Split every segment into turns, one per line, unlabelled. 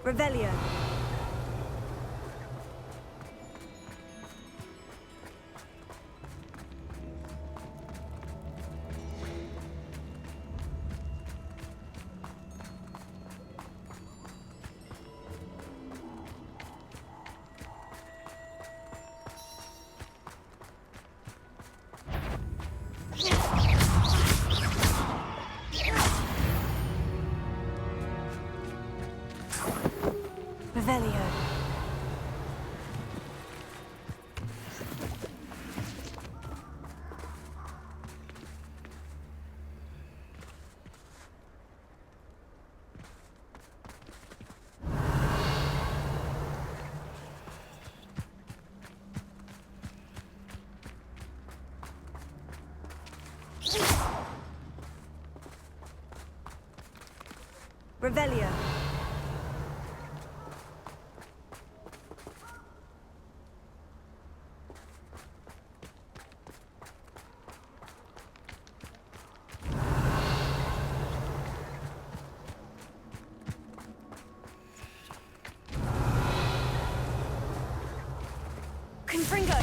Revelio. Revelio. Revelio. Confringo.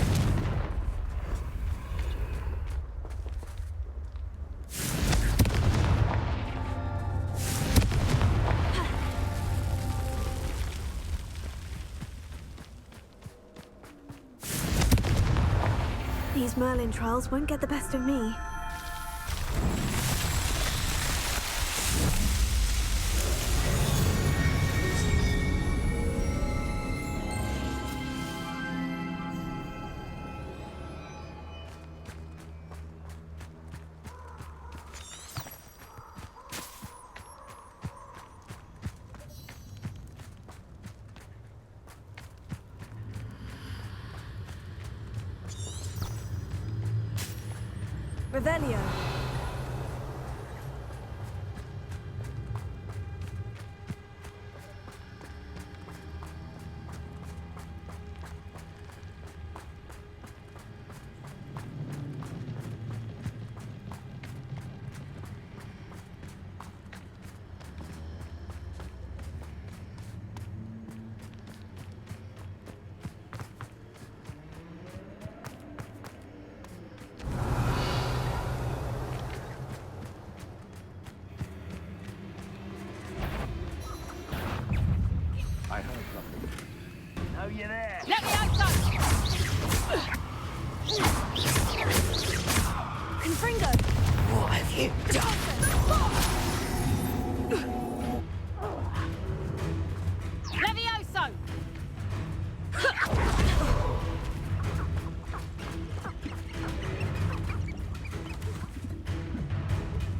These Merlin trials won't get the best of me. Revelio.
You there?
Let me out, son!
Confringo.
What have you done? Levioso!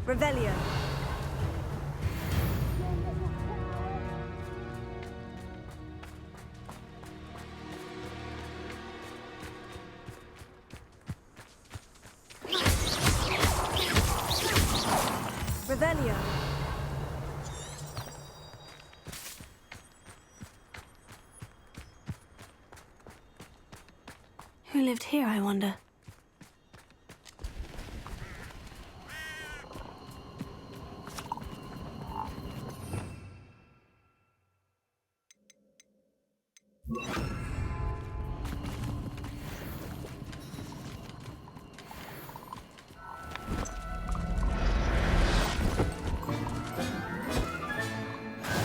Revelio. Revelio. Who lived here, I wonder?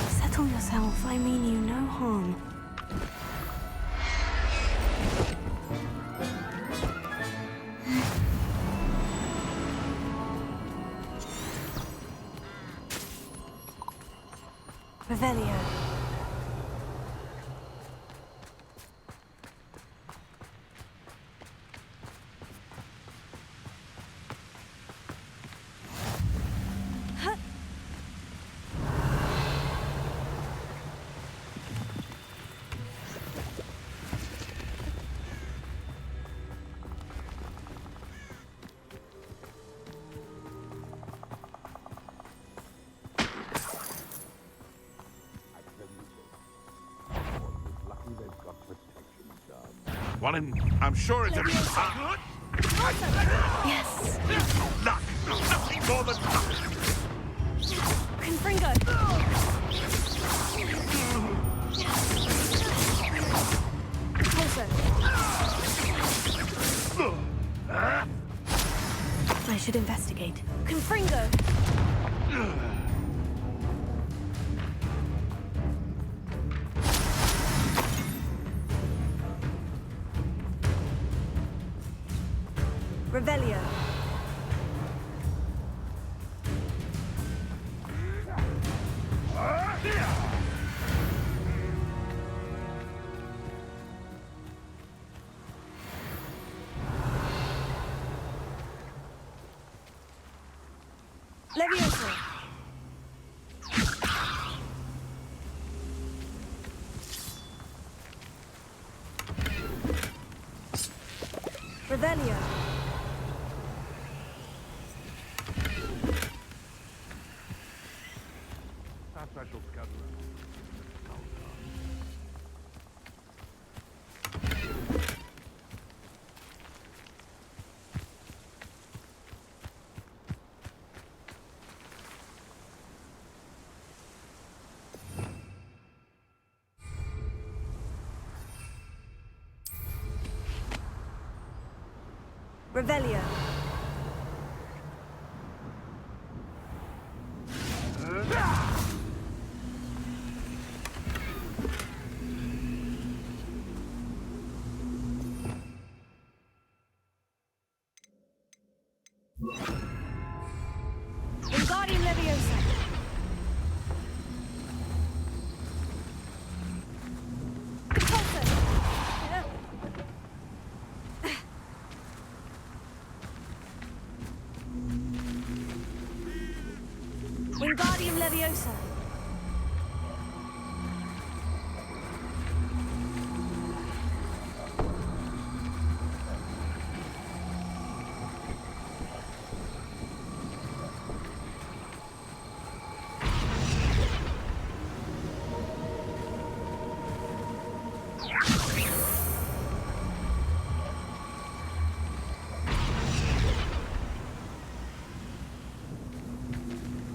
Settle yourself, I mean you no harm. Revelio.
I'm sure it's a...
Yes.
Luck! Nothing more than luck!
Confringo.
Levioso!
I should investigate.
Confringo! Revelio. Levioso. Revelio.
Perhaps I shall scout around.
Revelio. Wingardium Leviosa. Repulsor. Wingardium Leviosa.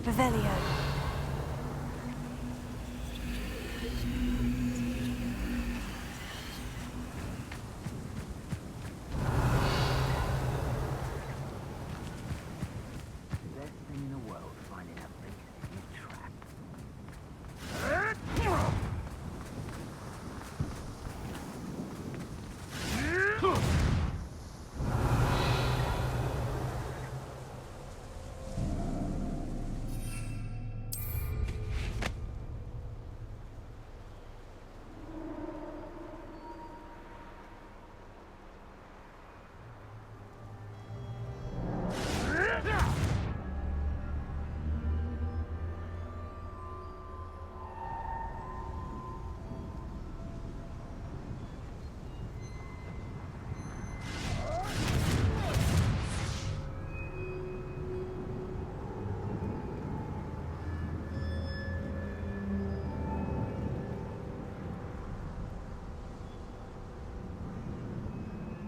Revelio.
Best thing in the world, finding a beast in your trap.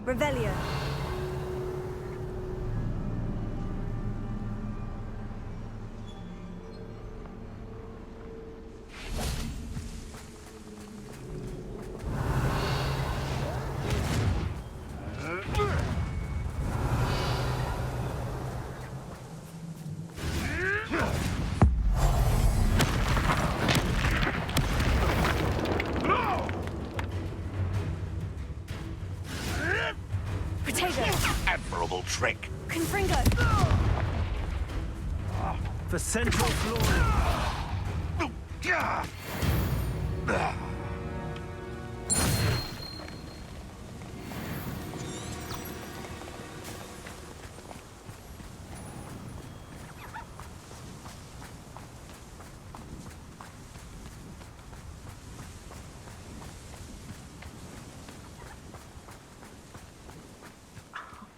Revelio.
Admirable trick.
Confringo.
For central glory.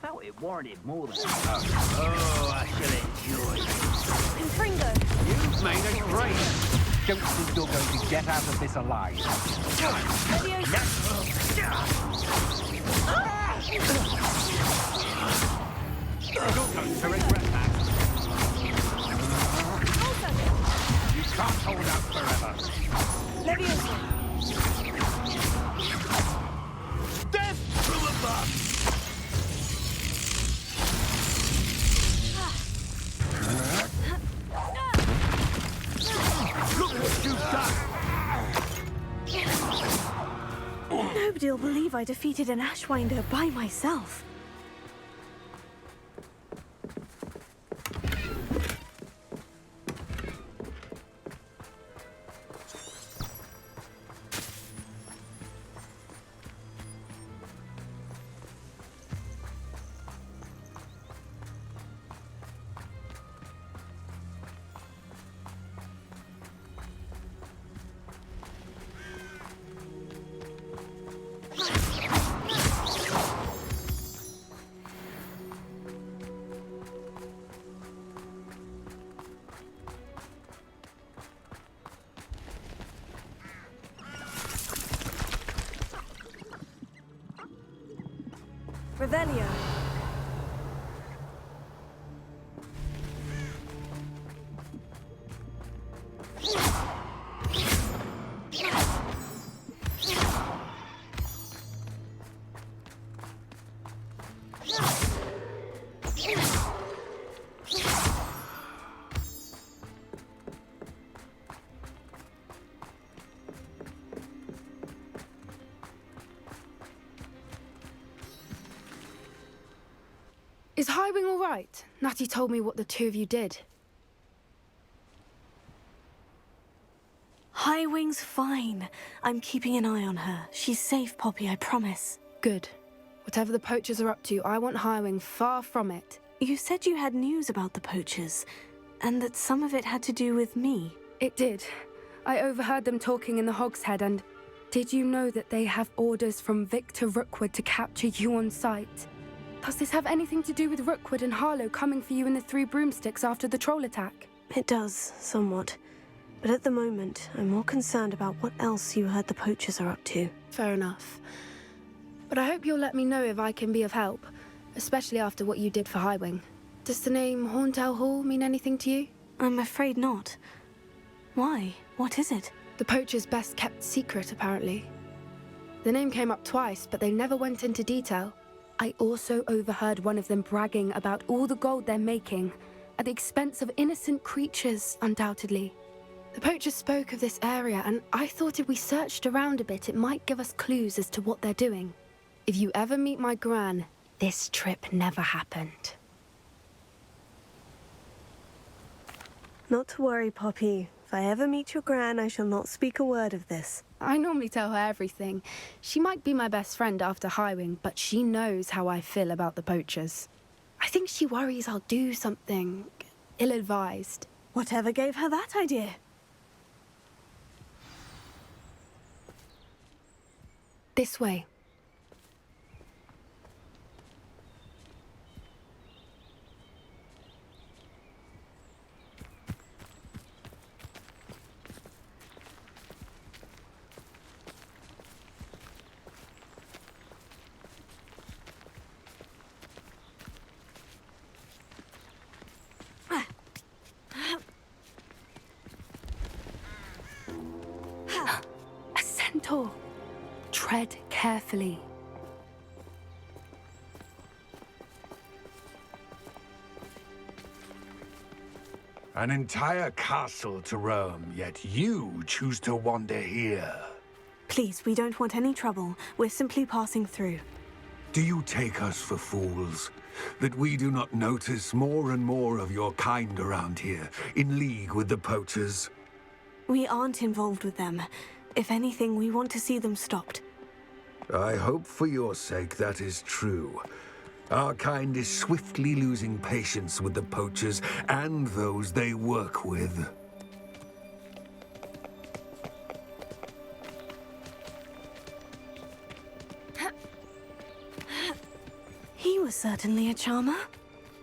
Felt it warranted more than Oh, I shall enjoy it.
Confringo.
You've made a great. Don't think you're going to get out of this alive.
Leviosa.
You're going to regret that.
Repulsor.
You can't hold out forever.
Leviosa.
believe I defeated an Ashwinder by myself. Revelio.
Is Highwing all right? Natty told me what the two of you did.
Highwing's fine. I'm keeping an eye on her. She's safe, Poppy, I promise.
Good. Whatever the poachers are up to, I want Highwing far from it.
You said you had news about the poachers, and that some of it had to do with me.
It did. I overheard them talking in the Hogshead, and did you know that they have orders from Victor Rookwood to capture you on sight? Does this have anything to do with Rookwood and Harlow coming for you in the Three Broomsticks after the troll attack?
It does, somewhat. But at the moment, I'm more concerned about what else you heard the poachers are up to.
Fair enough. But I hope you'll let me know if I can be of help, especially after what you did for Highwing. Does the name Horntail Hall mean anything to you?
I'm afraid not. Why? What is it?
The poachers' best kept secret, apparently. The name came up twice, but they never went into detail. I also overheard one of them bragging about all the gold they're making, at the expense of innocent creatures, undoubtedly. The poachers spoke of this area, and I thought if we searched around a bit, it might give us clues as to what they're doing. If you ever meet my gran, this trip never happened.
Not to worry, Poppy. If I ever meet your gran, I shall not speak a word of this.
I normally tell her everything. She might be my best friend after Highwing, but she knows how I feel about the poachers. I think she worries I'll do something ill-advised.
Whatever gave her that idea?
This way. A centaur. Tread carefully.
An entire castle to roam, yet you choose to wander here.
Please, we don't want any trouble. We're simply passing through.
Do you take us for fools? That we do not notice more and more of your kind around here, in league with the poachers?
We aren't involved with them. If anything, we want to see them stopped.
I hope for your sake that is true. Our kind is swiftly losing patience with the poachers and those they work with.
He was certainly a charmer.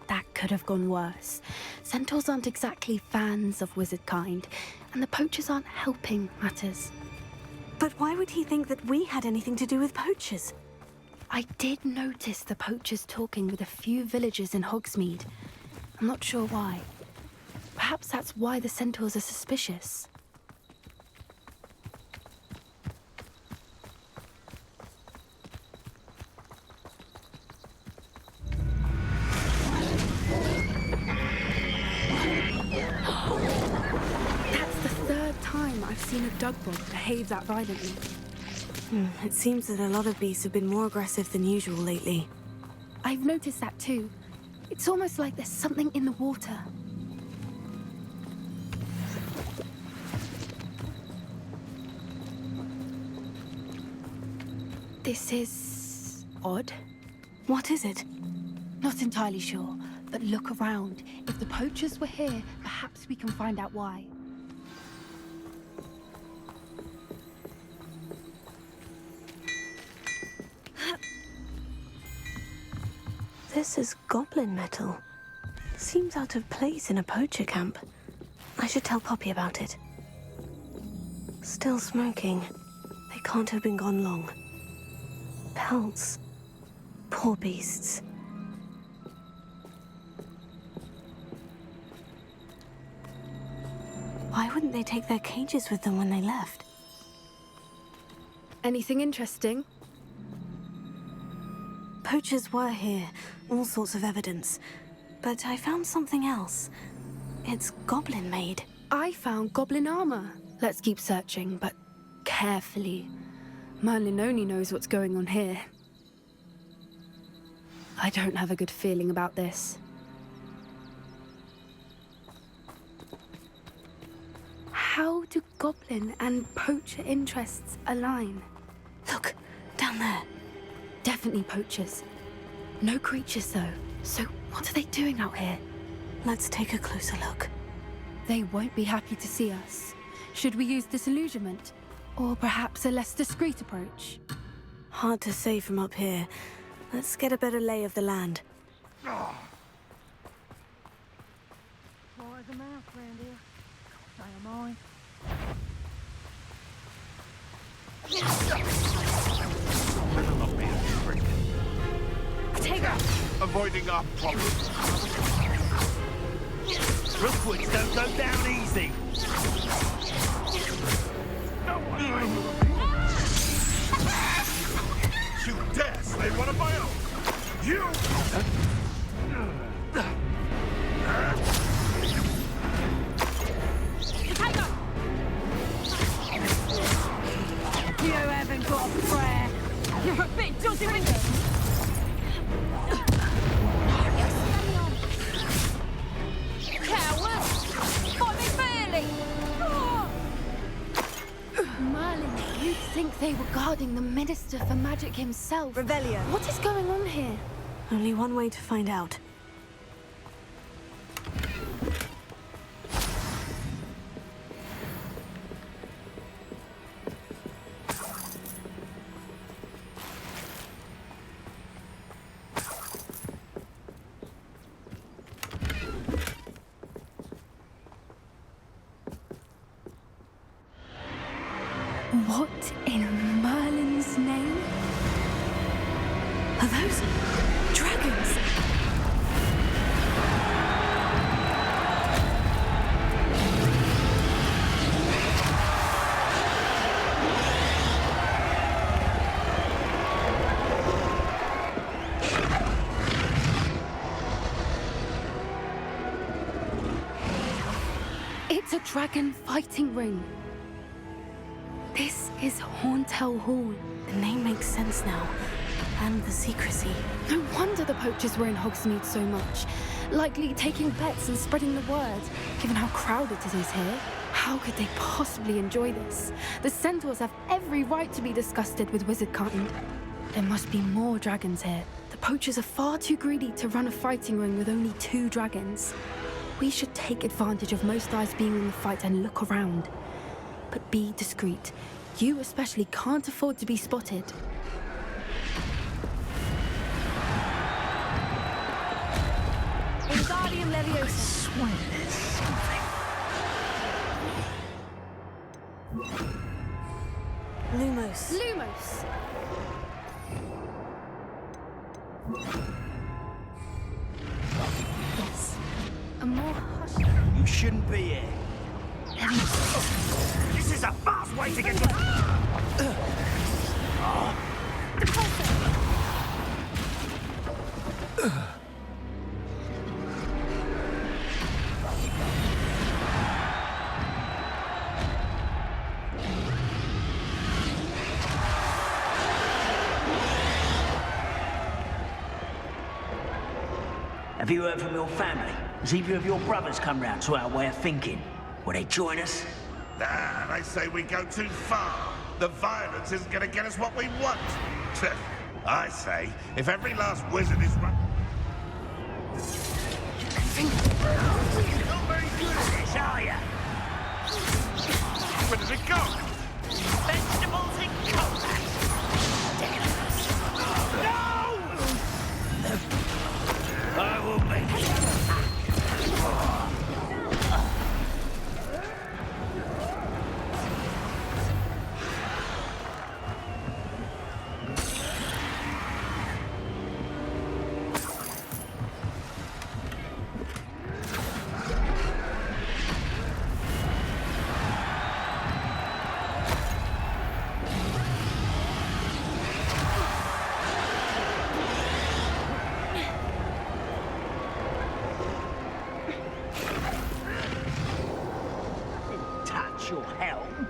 That could have gone worse. Centaurs aren't exactly fans of wizard kind, and the poachers aren't helping matters.
But why would he think that we had anything to do with poachers?
I did notice the poachers talking with a few villagers in Hogsmeade. I'm not sure why. Perhaps that's why the centaurs are suspicious. That's the third time I've seen a dugbog behave that violently.
It seems that a lot of beasts have been more aggressive than usual lately.
I've noticed that too. It's almost like there's something in the water. This is odd.
What is it?
Not entirely sure, but look around. If the poachers were here, perhaps we can find out why.
This is goblin metal. Seems out of place in a poacher camp. I should tell Poppy about it. Still smoking. They can't have been gone long. Pelts. Poor beasts. Why wouldn't they take their cages with them when they left?
Anything interesting?
Poachers were here, all sorts of evidence. But I found something else. It's goblin-made.
I found goblin armor. Let's keep searching, but carefully. Merlin only knows what's going on here. I don't have a good feeling about this. How do goblin and poacher interests align?
Look, down there.
Definitely poachers. No creatures, though. So what are they doing out here?
Let's take a closer look.
They won't be happy to see us. Should we use disillusionment? Or perhaps a less discreet approach?
Hard to say from up here. Let's get a better lay of the land.
Better not be a trick.
Take her!
Avoiding our problems.
Rookwoods don't go down easy.
You dare slay one of my own! You!
Potato! You haven't got a prayer. You're a bit dodgy. Coward! Fight me fairly!
Merlin, you'd think they were guarding the Minister for Magic himself.
Revelio.
What is going on here?
Only one way to find out.
What in Merlin's name?
Are those dragons?
It's a dragon fighting ring. This is Horntail Hall.
The name makes sense now. And the secrecy.
No wonder the poachers were in Hogsmeade so much. Likely taking bets and spreading the word, given how crowded it is here. How could they possibly enjoy this? The centaurs have every right to be disgusted with wizard kind. There must be more dragons here. The poachers are far too greedy to run a fighting ring with only 2 dragons. We should take advantage of most eyes being in the fight and look around. But be discreet. You especially can't afford to be spotted.
Wingardium Leviosa.
Swear there's something.
Lumos.
Lumos! Yes. A more hushed...
You shouldn't be here. This is a fast way to get to... Have you heard from your family? Has either of your brothers come round to our way of thinking? Will they join us?
Nah, they say we go too far. The violence isn't gonna get us what we want. I say, if every last wizard is run...
You're not very good at this, are you?
Where does it go?
Vegetables in combat! No! I will make it. Your helm.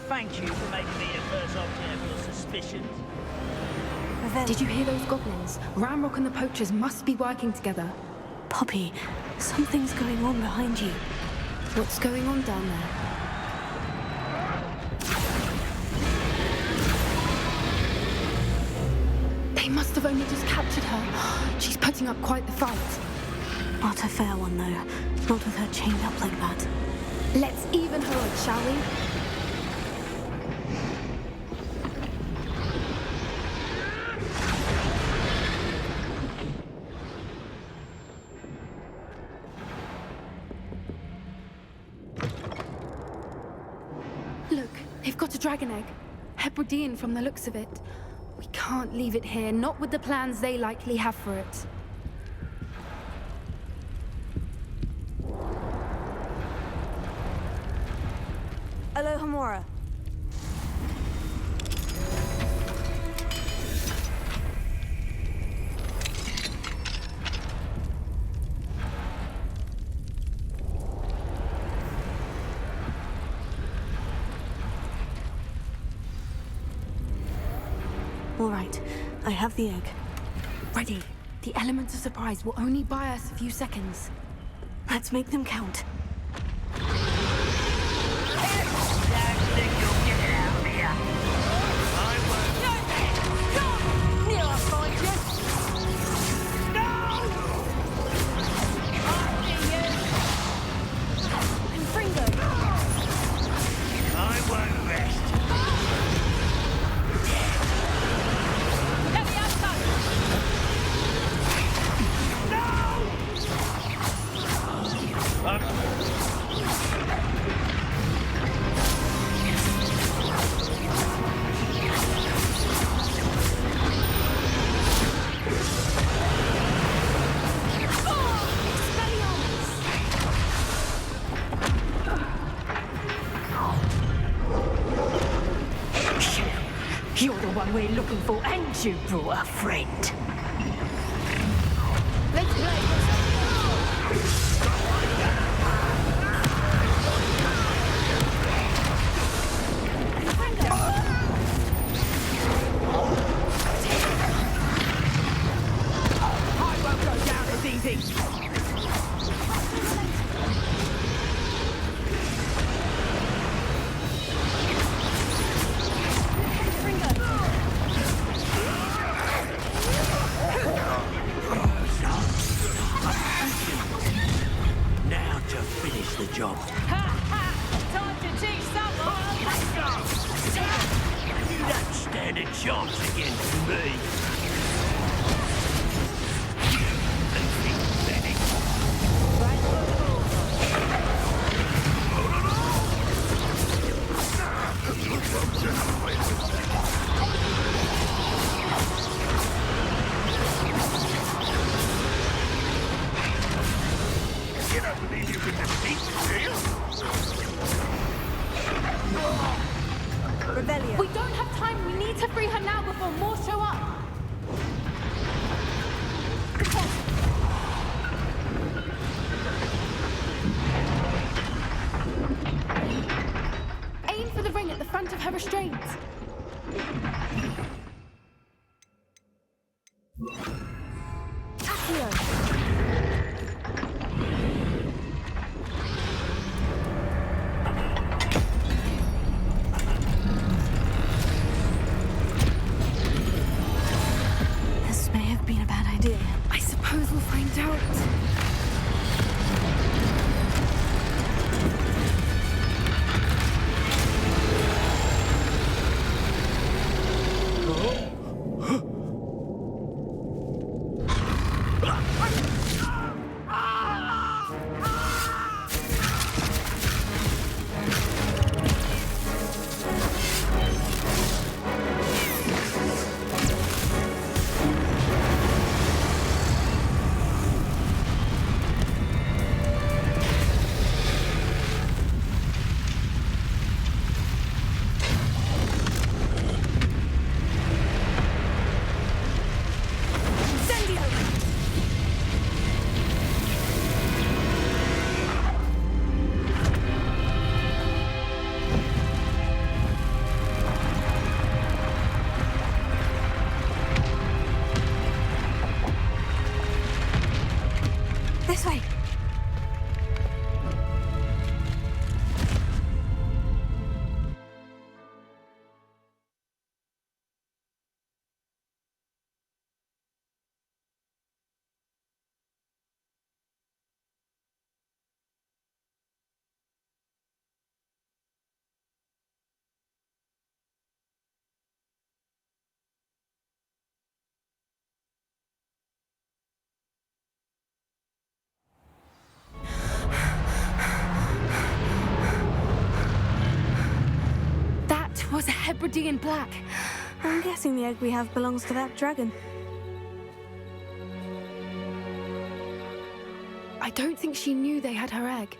Thank you for making me the first object of your suspicions.
Did you hear those goblins? Ramrock and the poachers must be working together.
Poppy, something's going on behind you.
What's going on down there? They must have only just captured her. She's putting up quite the fight.
Not a fair one, though. Not with her chained up like that.
Let's even her up, shall we? Look, they've got a dragon egg. Hebridean from the looks of it. We can't leave it here, not with the plans they likely have for it.
Aloha Mora.
All right, I have the egg.
Ready. The element of surprise will only buy us a few seconds.
Let's make them count.
You're the one we're looking for, and you brought a friend. Let's play. I won't go down as easy.
The job.
Time to teach someone. Let's go.
You don't stand a chance against me.
You don't believe you can defeat me, do you?
Rebellion.
We don't have time. We need to free her now before more show up. Aim for the ring at the front of her restraint.
Accio.
been a bad idea.
I suppose we'll find out.
This way.
That was a Hebridean black.
I'm guessing the egg we have belongs to that dragon.
I don't think she knew they had her egg.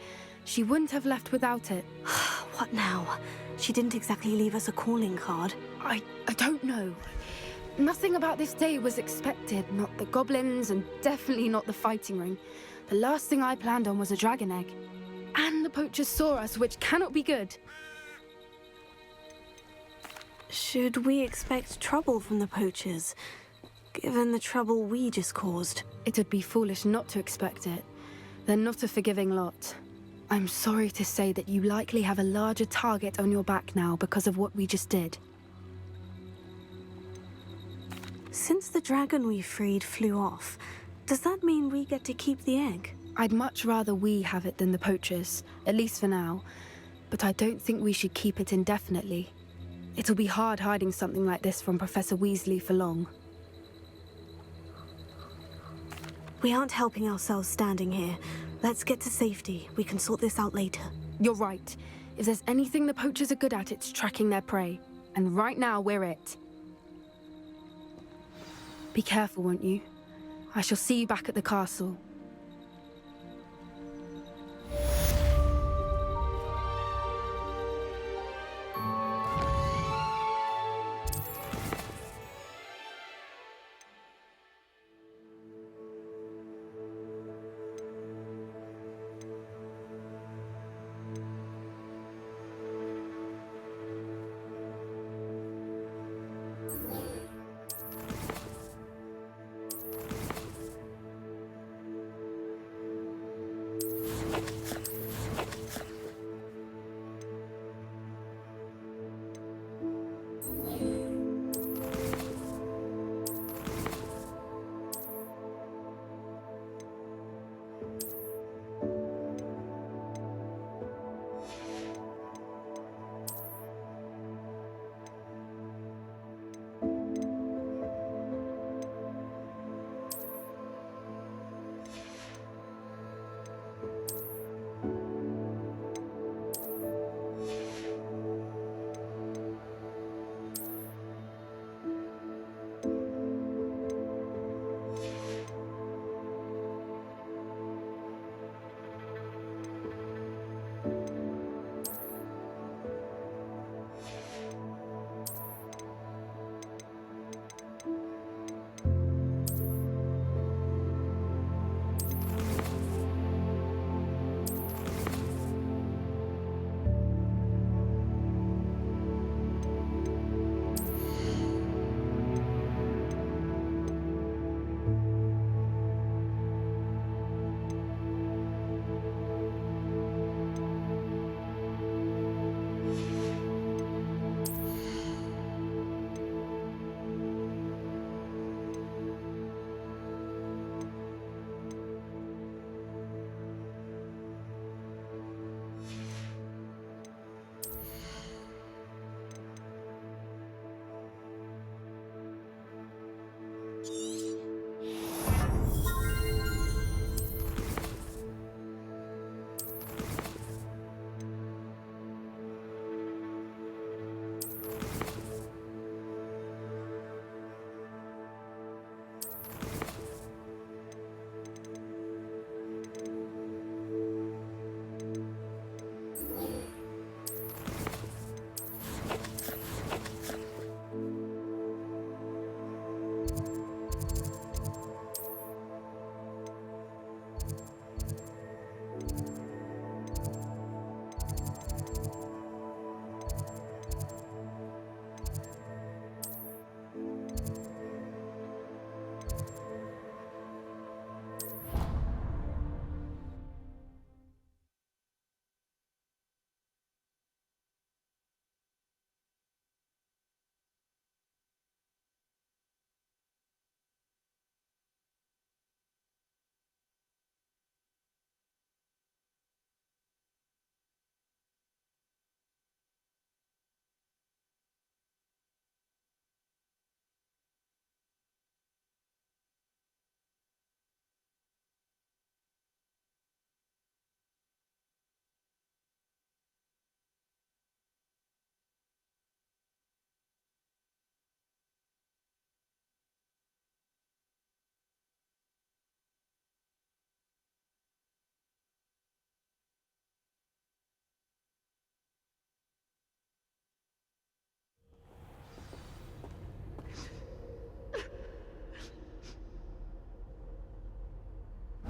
She wouldn't have left without it.
What now? She didn't exactly leave us a calling card.
I don't know. Nothing about this day was expected. Not the goblins, and definitely not the fighting ring. The last thing I planned on was a dragon egg. And the poachers saw us, which cannot be good.
Should we expect trouble from the poachers, given the trouble we just caused?
It would be foolish not to expect it. They're not a forgiving lot. I'm sorry to say that you likely have a larger target on your back now because of what we just did.
Since the dragon we freed flew off, does that mean we get to keep the egg?
I'd much rather we have it than the poachers, at least for now. But I don't think we should keep it indefinitely. It'll be hard hiding something like this from Professor Weasley for long.
We aren't helping ourselves standing here. Let's get to safety. We can sort this out later.
You're right. If there's anything the poachers are good at, it's tracking their prey. And right now, we're it. Be careful, won't you? I shall see you back at the castle.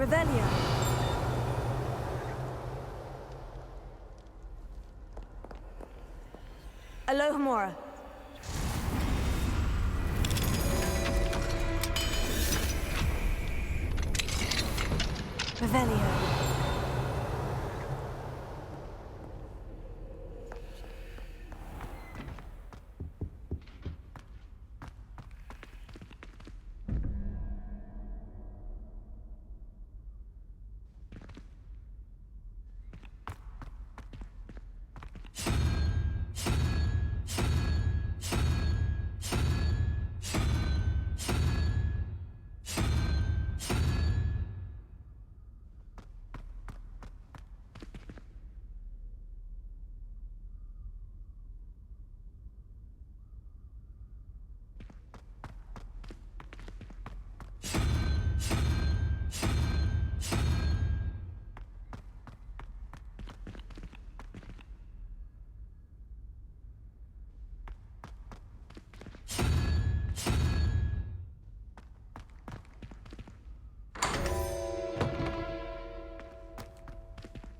Revelio. Alohomora.
Revelio.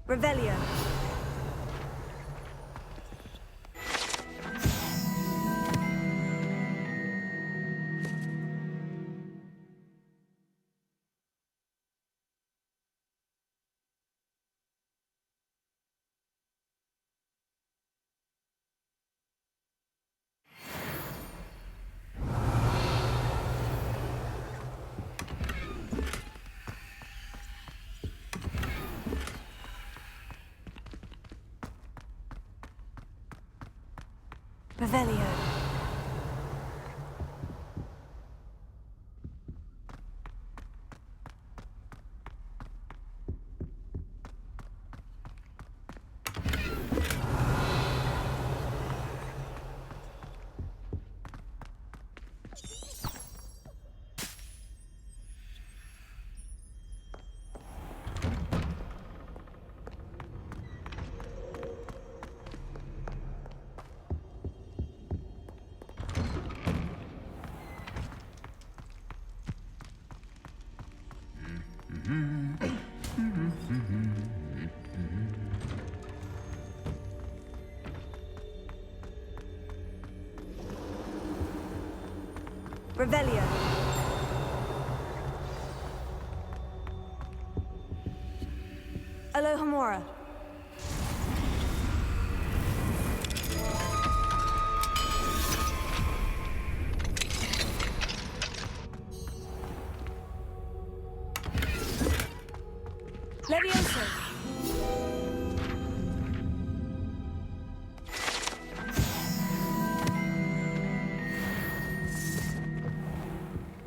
Revelio.
Revelio.
Revelio. Alohomora. Levioso.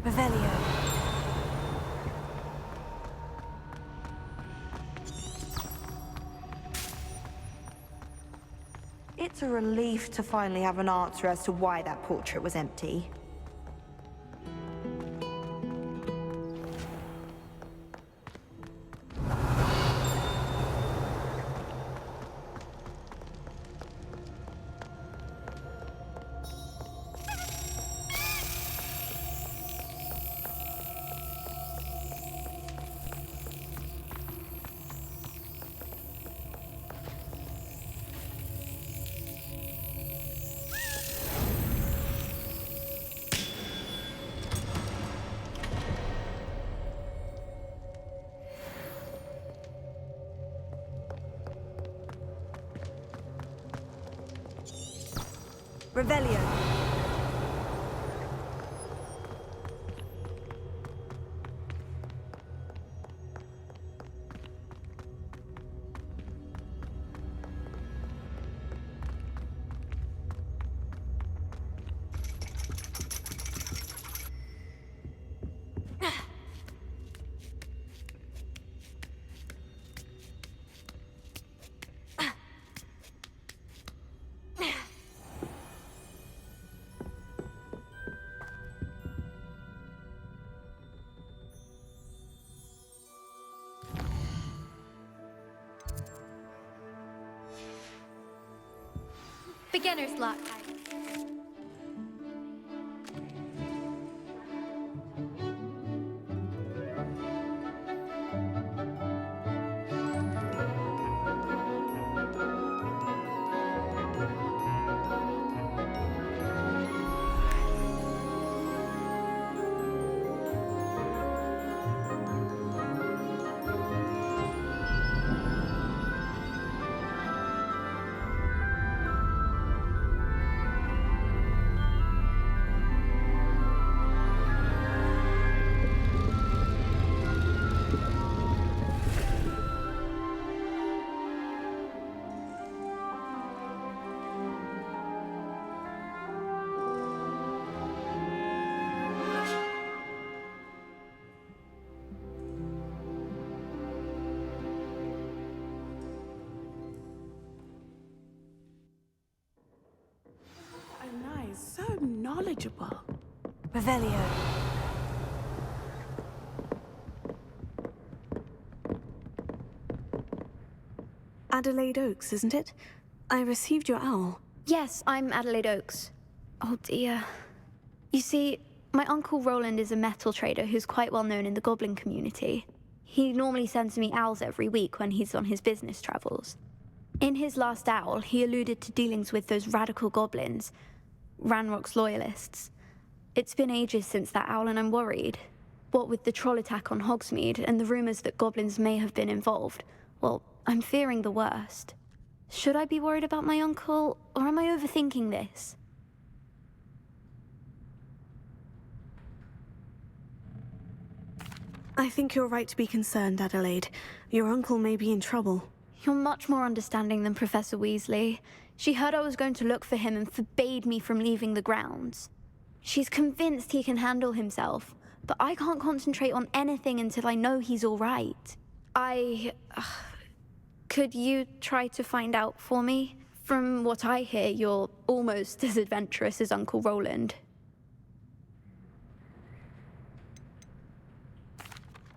Revelio.
It's a relief to finally have an answer as to why that portrait was empty.
Revelio.
Beginner's luck.
knowledgeable. Revelio. Adelaide Oaks, isn't it? I received your owl.
Yes, I'm Adelaide Oaks. Oh dear. You see, my Uncle Roland is a metal trader who's quite well known in the goblin community. He normally sends me owls every week when he's on his business travels. In his last owl, he alluded to dealings with those radical goblins, Ranrock's loyalists. It's been ages since that owl and I'm worried. What with the troll attack on Hogsmeade and the rumors that goblins may have been involved, well, I'm fearing the worst. Should I be worried about my uncle, or am I overthinking this?
I think you're right to be concerned, Adelaide. Your uncle may be in trouble.
You're much more understanding than Professor Weasley. She heard I was going to look for him and forbade me from leaving the grounds. She's convinced he can handle himself, but I can't concentrate on anything until I know he's all right. Could you try to find out for me? From what I hear, you're almost as adventurous as Uncle Roland.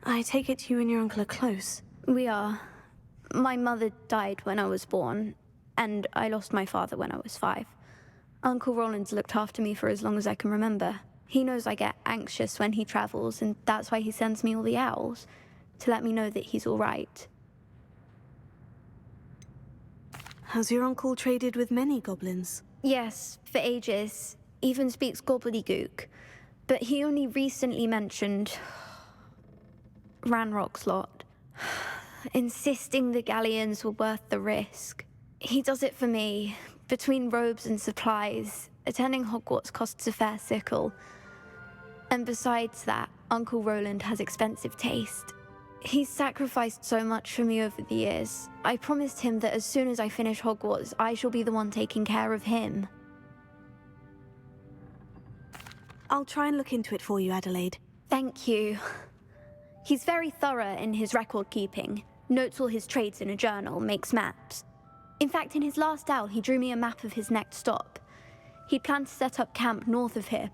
I take it you and your uncle are close.
We are. My mother died when I was born, and I lost my father when I was 5. Uncle Roland's looked after me for as long as I can remember. He knows I get anxious when he travels, and that's why he sends me all the owls, to let me know that he's all right.
Has your uncle traded with many goblins?
Yes, for ages. Even speaks gobbledygook. But he only recently mentioned Ranrock's lot, insisting the galleons were worth the risk. He does it for me. Between robes and supplies, attending Hogwarts costs a fair sickle. And besides that, Uncle Roland has expensive taste. He's sacrificed so much for me over the years. I promised him that as soon as I finish Hogwarts, I shall be the one taking care of him.
I'll try and look into it for you, Adelaide.
Thank you. He's very thorough in his record keeping, notes all his trades in a journal, makes maps. In fact, in his last owl, he drew me a map of his next stop. He'd planned to set up camp north of here.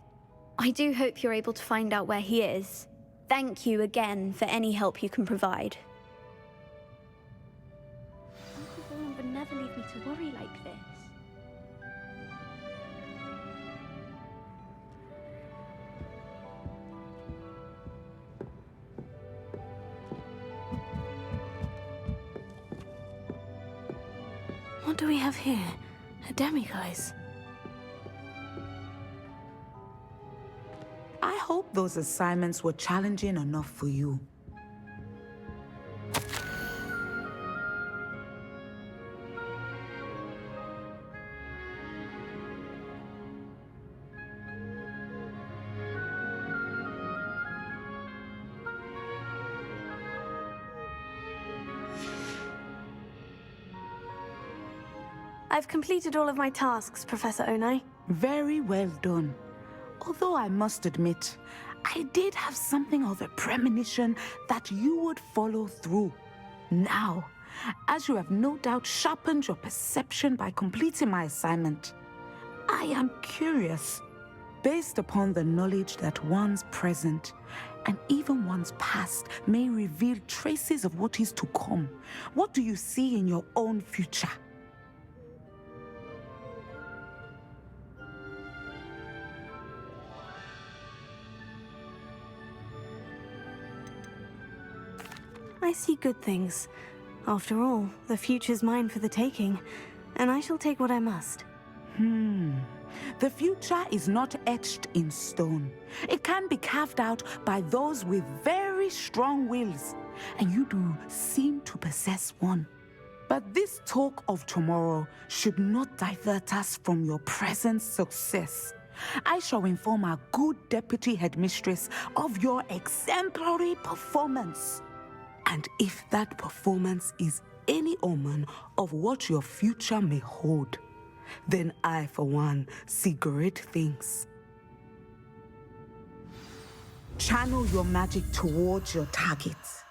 I do hope you're able to find out where he is. Thank you again for any help you can provide. Uncle Roland would never leave me to worry like this.
What do we have here? A demiguise.
I hope those assignments were challenging enough for you.
I've completed all of my tasks, Professor Onai.
Very well done. Although I must admit, I did have something of a premonition that you would follow through. Now, as you have no doubt sharpened your perception by completing my assignment, I am curious, based upon the knowledge that one's present and even one's past may reveal traces of what is to come. What do you see in your own future?
I see good things. After all, the future's mine for the taking, and I shall take what I must.
The future is not etched in stone. It can be carved out by those with very strong wills, and you do seem to possess one. But this talk of tomorrow should not divert us from your present success. I shall inform our good deputy headmistress of your exemplary performance. And if that performance is any omen of what your future may hold, then I, for one, see great things. Channel your magic towards your targets.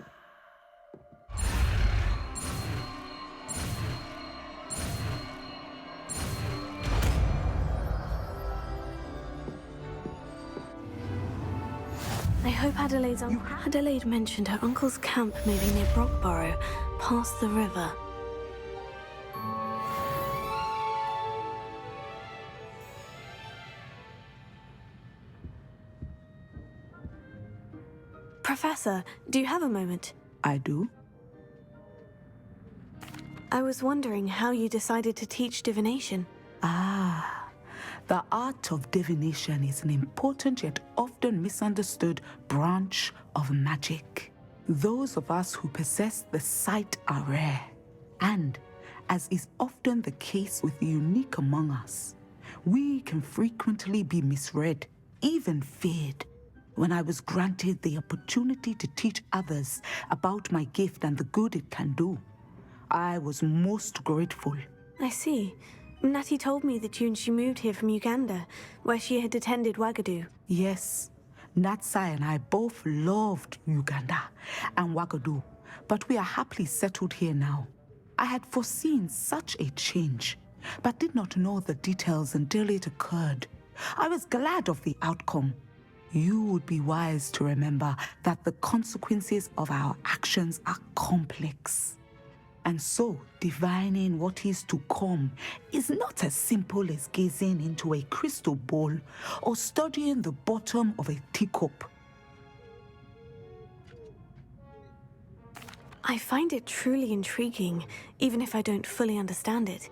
hope Adelaide mentioned her uncle's camp may be near Brockborough, past the river. Professor, do you have a moment?
I do.
I was wondering how you decided to teach divination.
The art of divination is an important yet often misunderstood branch of magic. Those of us who possess the sight are rare, and, as is often the case with the unique among us, we can frequently be misread, even feared. When I was granted the opportunity to teach others about my gift and the good it can do, I was most grateful.
I see. Natty told me that you and she moved here from Uganda, where she had attended Wagadu.
Yes, Natsai and I both loved Uganda and Wagadu, but we are happily settled here now. I had foreseen such a change, but did not know the details until it occurred. I was glad of the outcome. You would be wise to remember that the consequences of our actions are complex. And so, divining what is to come is not as simple as gazing into a crystal ball or studying the bottom of a teacup.
I find it truly intriguing, even if I don't fully understand it.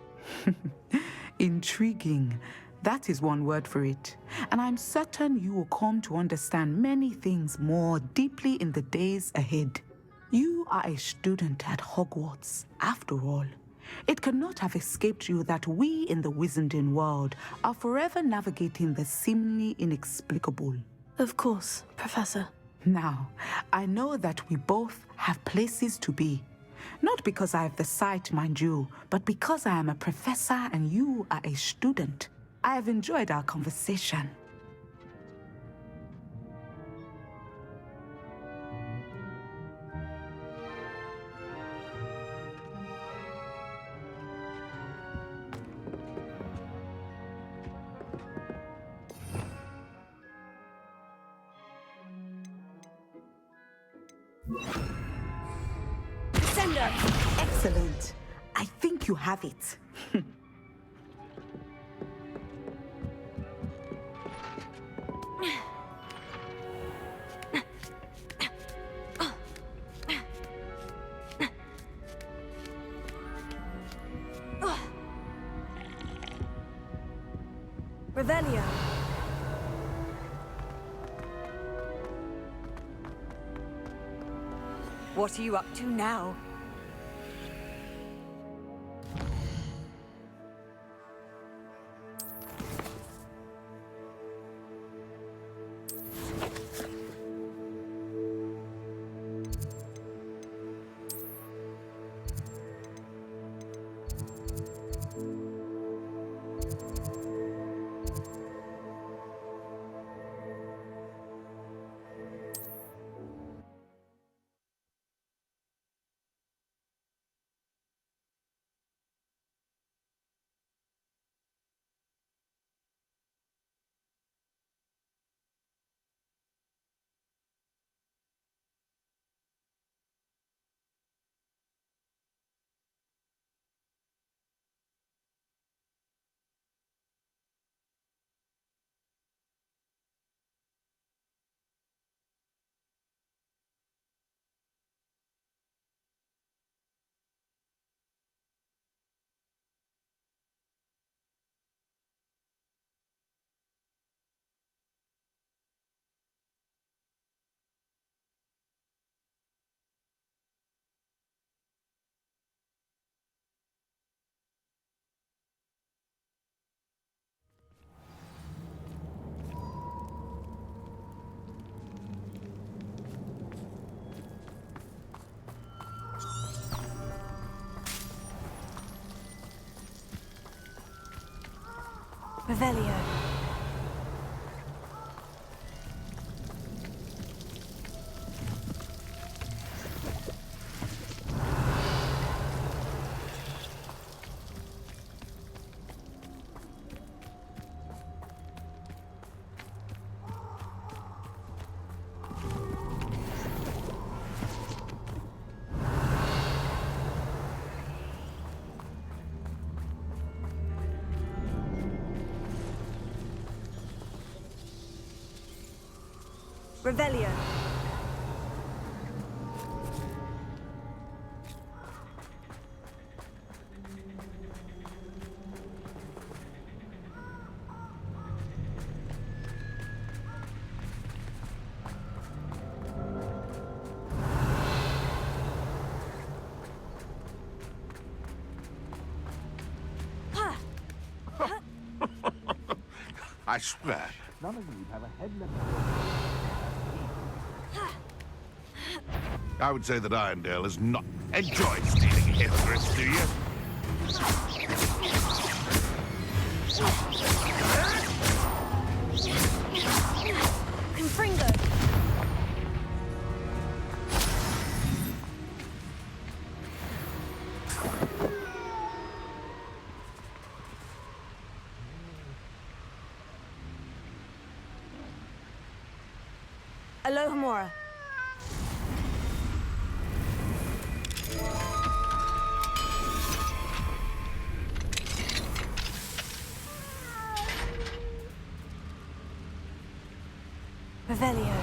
Intriguing. That is one word for it. And I'm certain you will come to understand many things more deeply in the days ahead. You are a student at Hogwarts, after all. It cannot have escaped you that we in the Wizarding world are forever navigating the seemingly inexplicable.
Of course, Professor.
Now, I know that we both have places to be. Not because I have the sight, mind you, but because I am a professor and you are a student. I have enjoyed our conversation.
Sender!
Excellent. I think you have it.
Revelio. What are you up to now?
Revelio.
Revelio.
I swear.
None of you have a head left.
I would say that Irondale has not enjoyed stealing Hithris, do you?
Confringo. Alohomora. Revelio.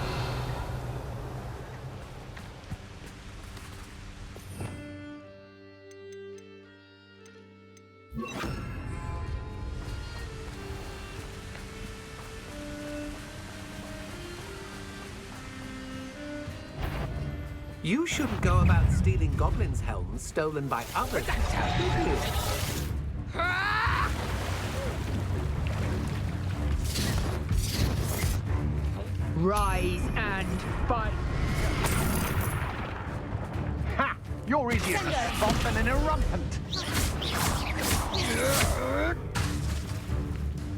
You shouldn't go about stealing goblins' helms stolen by others, should you?
Rise and fight. Ha! You're easier to spot than an irrumpant.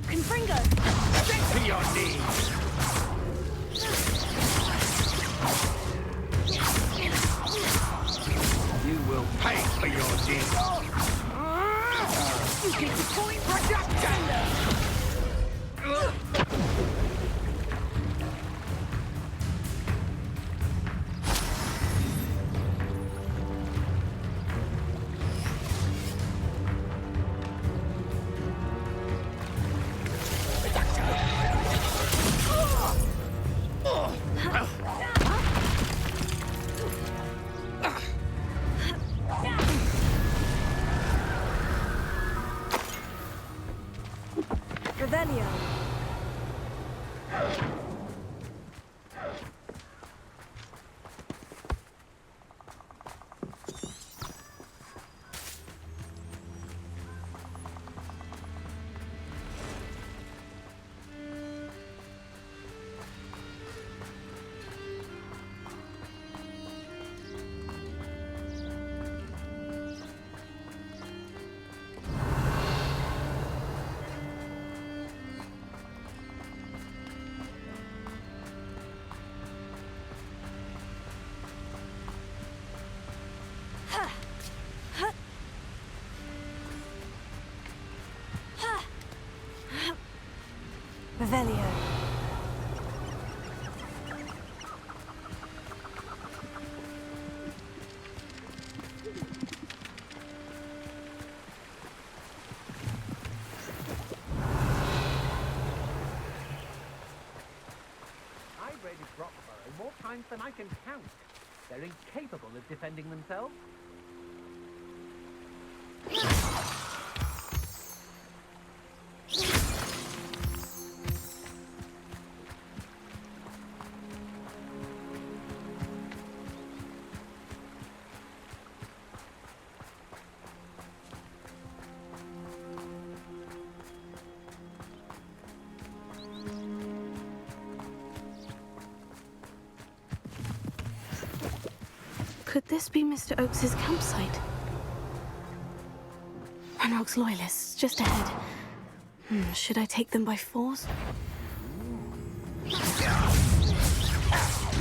Confringo.
Stick to your knees. You will pay for your deeds. You keep point production.
Revelio. Revelio.
I've raided Roxborough more times than I can count. They're incapable of defending themselves.
Could this be Mr. Oakes's campsite? Ranrock's loyalists, just ahead. Should I take them by force?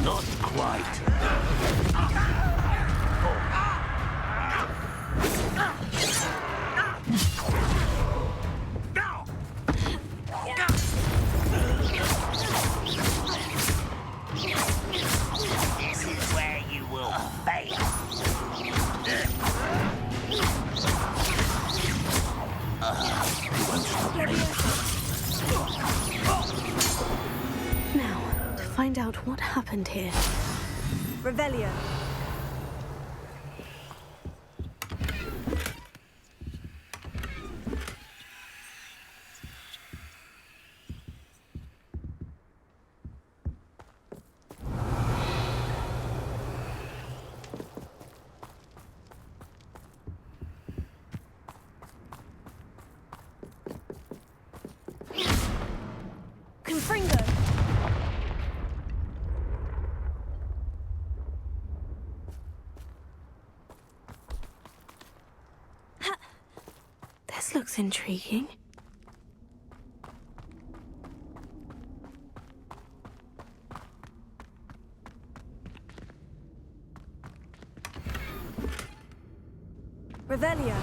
Not quite. This is where you will fail.
Now, to find out what happened. happened here?
Revelio. Confringo.
This looks intriguing.
Revelio.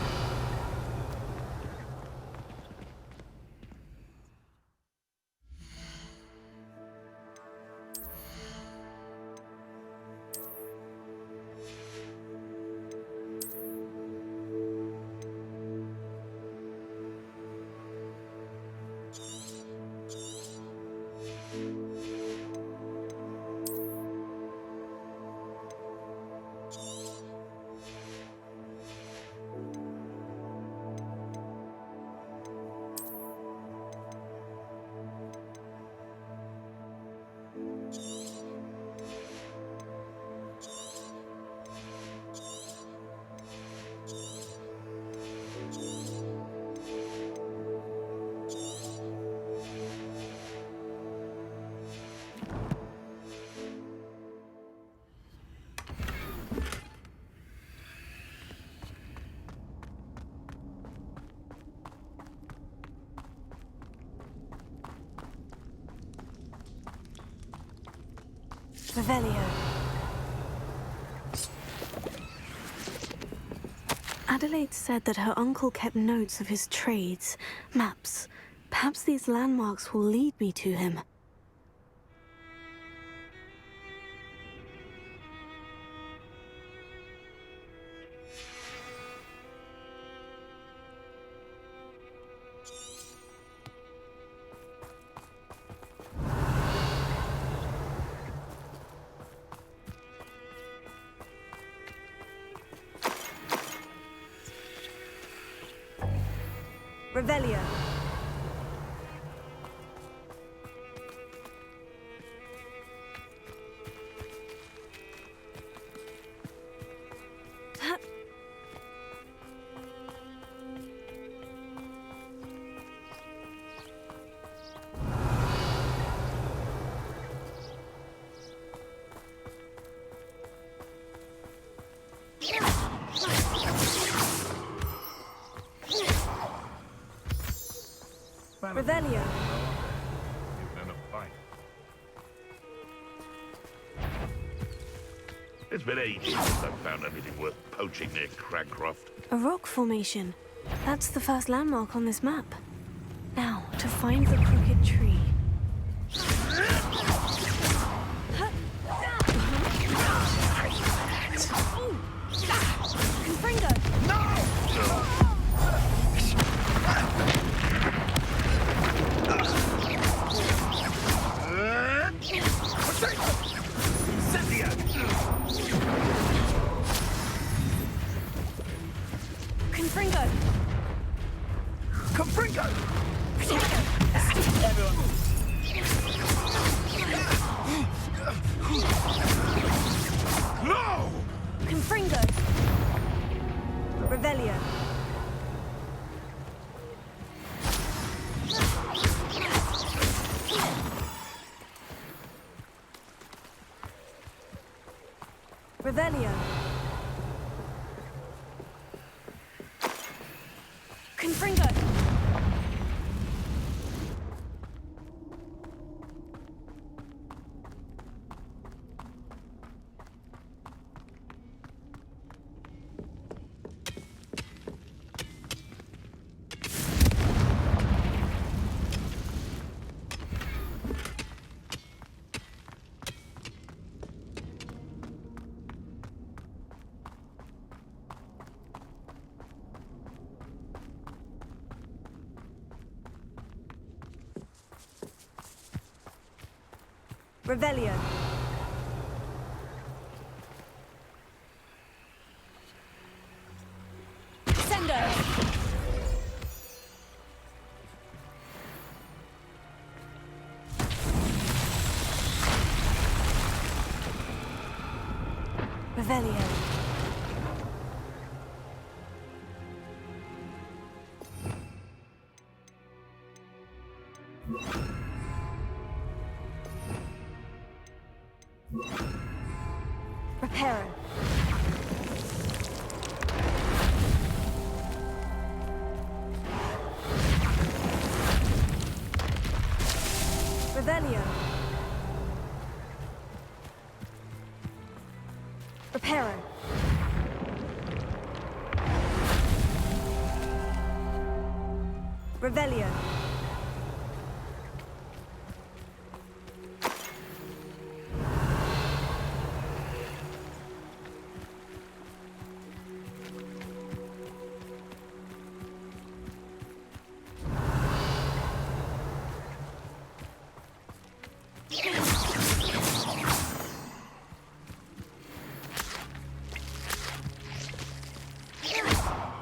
Revelio.
Adelaide said that her uncle kept notes of his trades, maps. Perhaps these landmarks will lead me to him.
Revelio. Revelio.
It's been ages since I've found anything worth poaching near Cragcroft.
A rock formation. That's the first landmark on this map. Now, to find the crooked tree.
Confringo. No! Confringo!
Confringo! No!
Confringo! Revelio. Revelio. Confringo. Revelio.
Revelio.
Reparo. Revelio. Reparo. Revelio.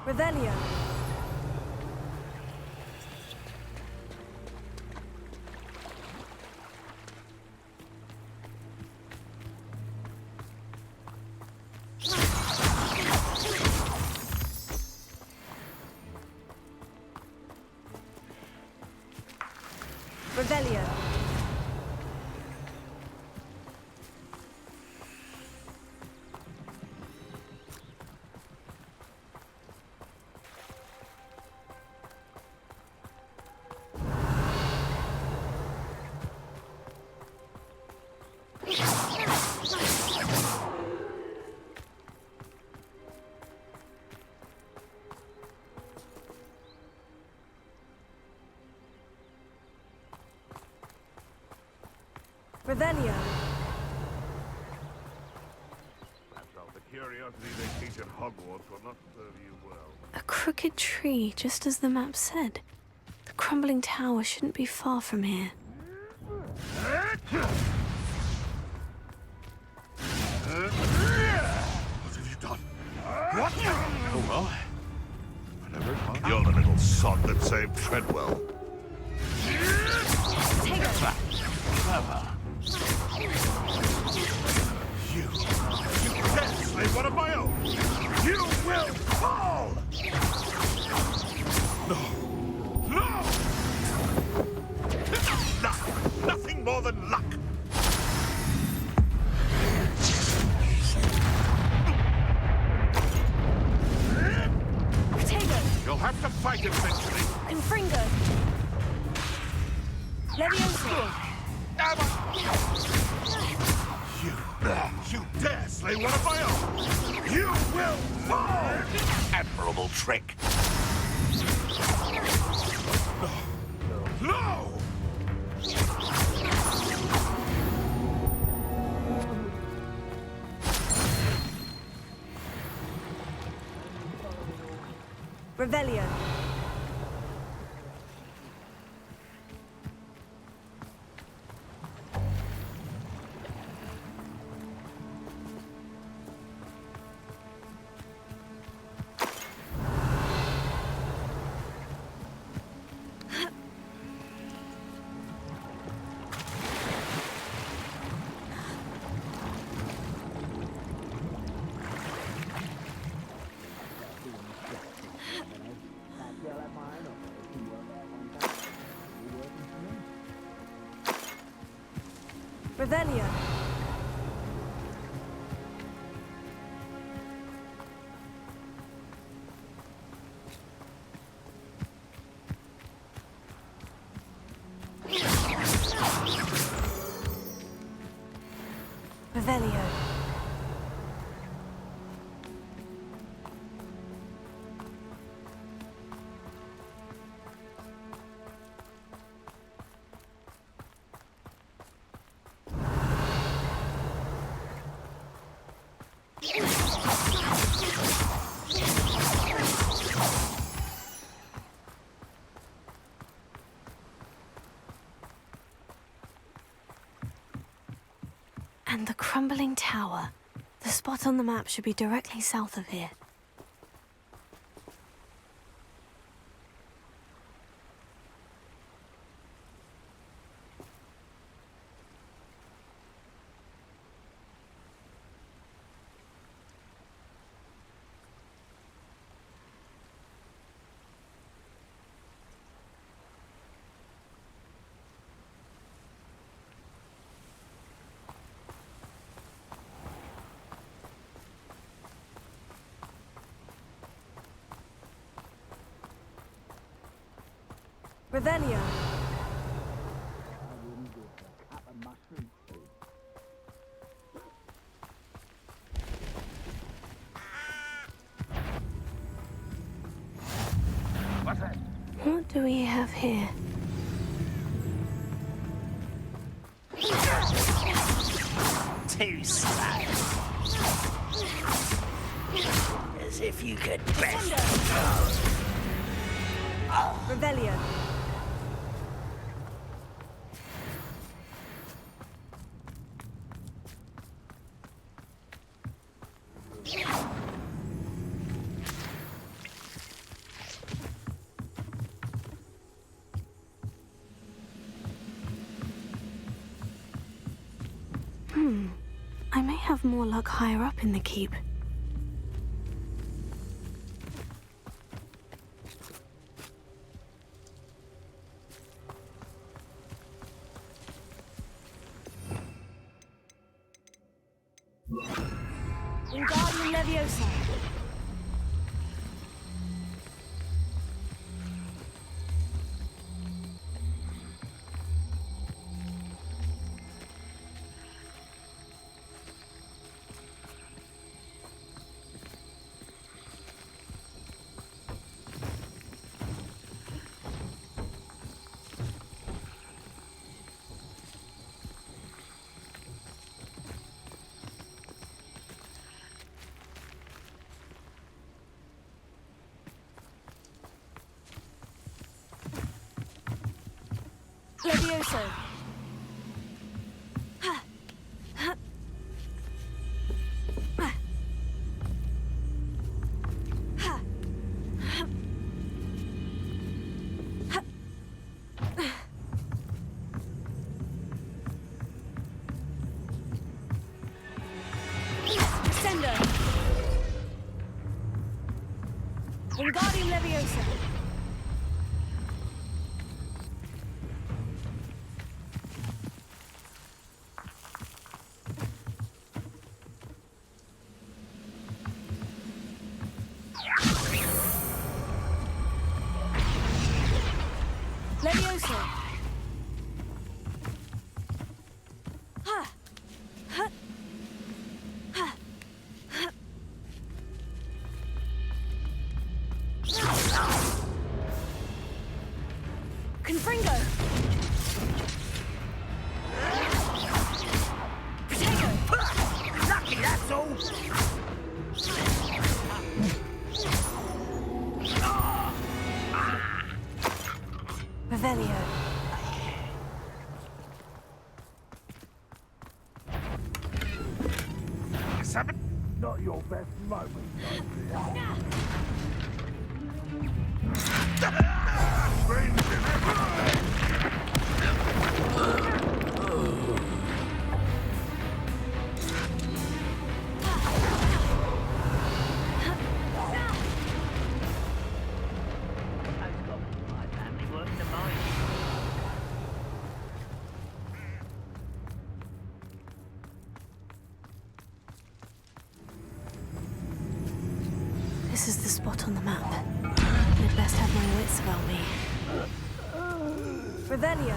Revelio. Revelio. Revelio.
The curiosity they teach at Hogwarts will not serve you well.
A crooked tree, just as the map said. The crumbling tower shouldn't be far from here.
What have you done? What? Oh well. Whatever. You're the little sod that saved Treadwell.
Take it.
Clever. You can't slay one of my own. You will fall. No. Luck. Nothing more than luck. You'll have to fight eventually.
Confringo. Leviosa.
You dare slay one of my own! You will fall! Admirable trick. No!
Revelio. Revelio. Revelio.
And the crumbling tower. The spot on the map should be directly south of here.
Revelio.
What do we have here?
Too slow. As if you could best.
Revelio.
I may have more luck higher up in the keep.
Wingardium Leviosa. Levioso. Descendo. Wingardium Leviosa. Leviosa. Confringo. Protego.
Lucky, that's all.
Revelio.
Not your best moment.
This is the spot on the map. I'd best have my wits about me.
Revelio.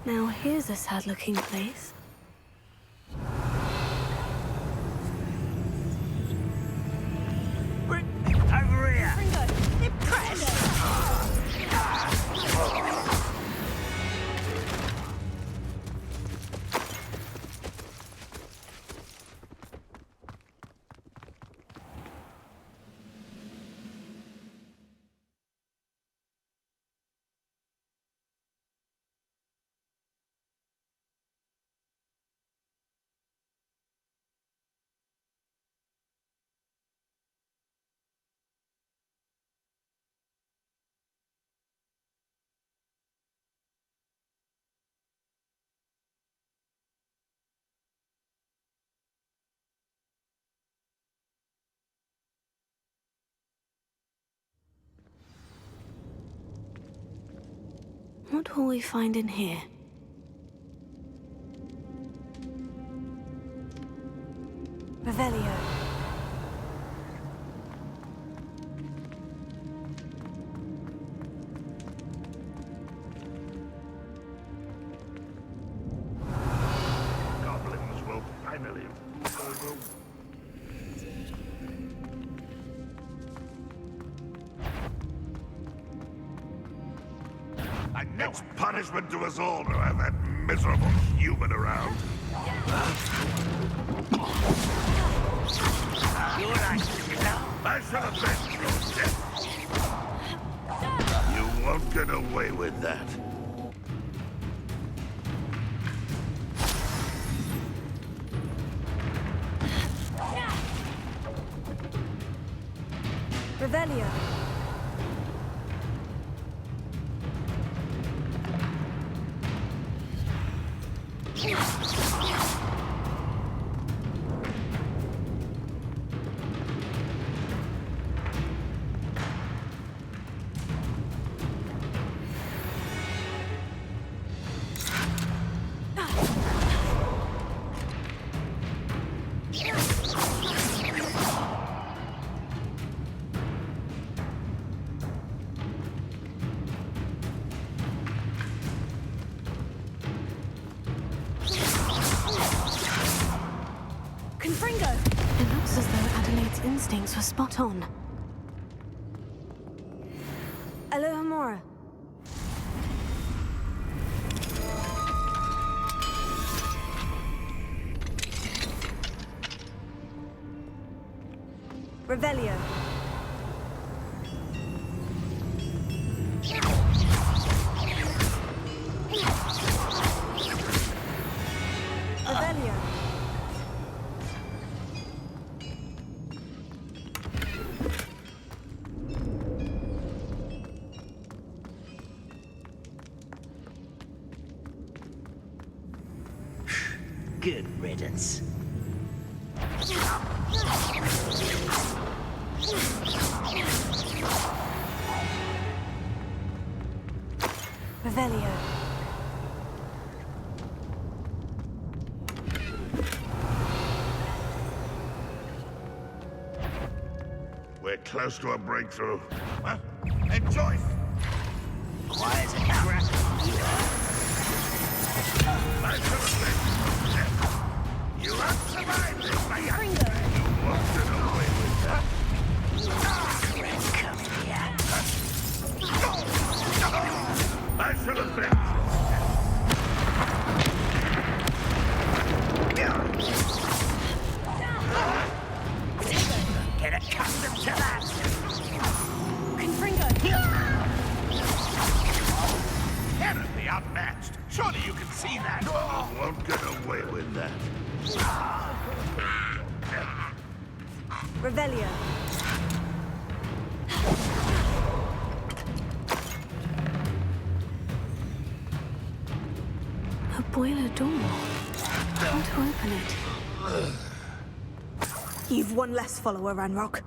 Now here's a sad-looking place.
Over here.
Confringo. Impressed.
What will we find in here?
Revelio.
It's punishment to us all to have that miserable human around.
You're right,
I shall avenge your death. You won't get away with that.
Revelio.
It looks as though Adelaide's instincts were spot on.
Alohomora. Revelio. Revelio.
Good riddance.
Revelio.
We're close to a breakthrough. Well, enjoy!
Why is it crack?
You have survived this, Maya! You won't get away with that.
Come here.
I should have been.
Get accustomed to that.
Confringo.
Cannot be outmatched. Surely you can see that. You won't get away with that.
Revelio.
A boiler door. How to open it?
You've one less follower, Ranrock.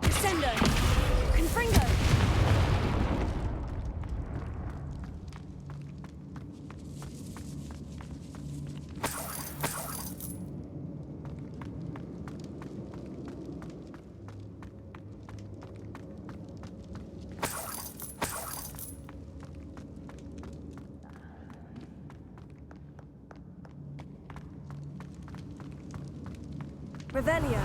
Descendo. Confringo. Revelio.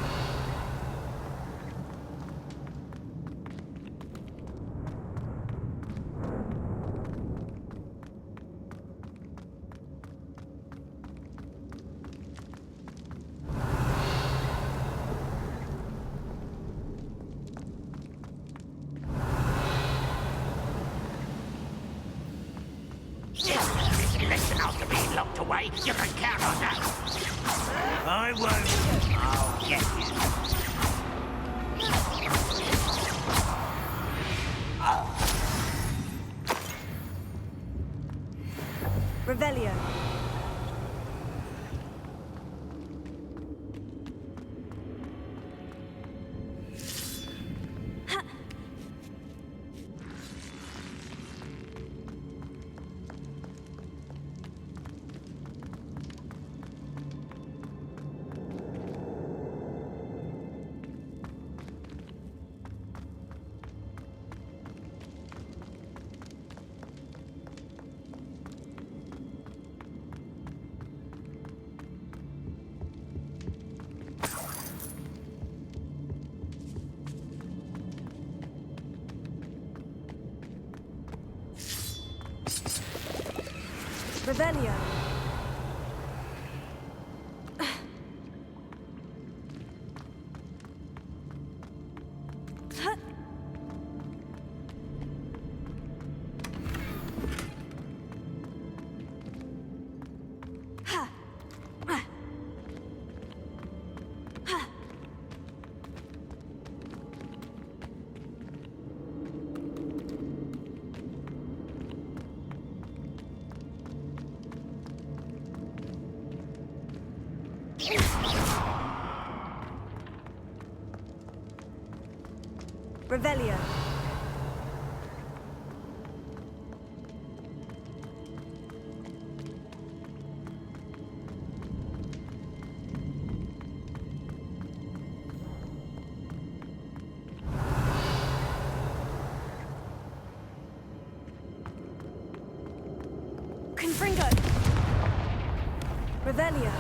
Listen after being locked away. You can count on that. I won't. I'll get you.
Revelio.
Revelio. Revelio. Confringo. Revelio.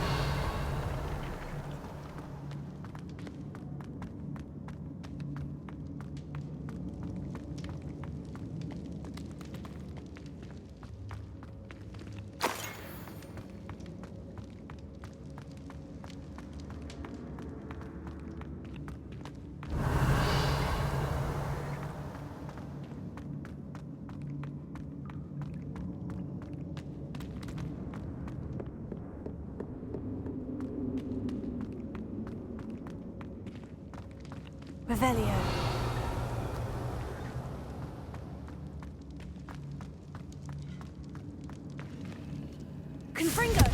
Revelio. Confringo.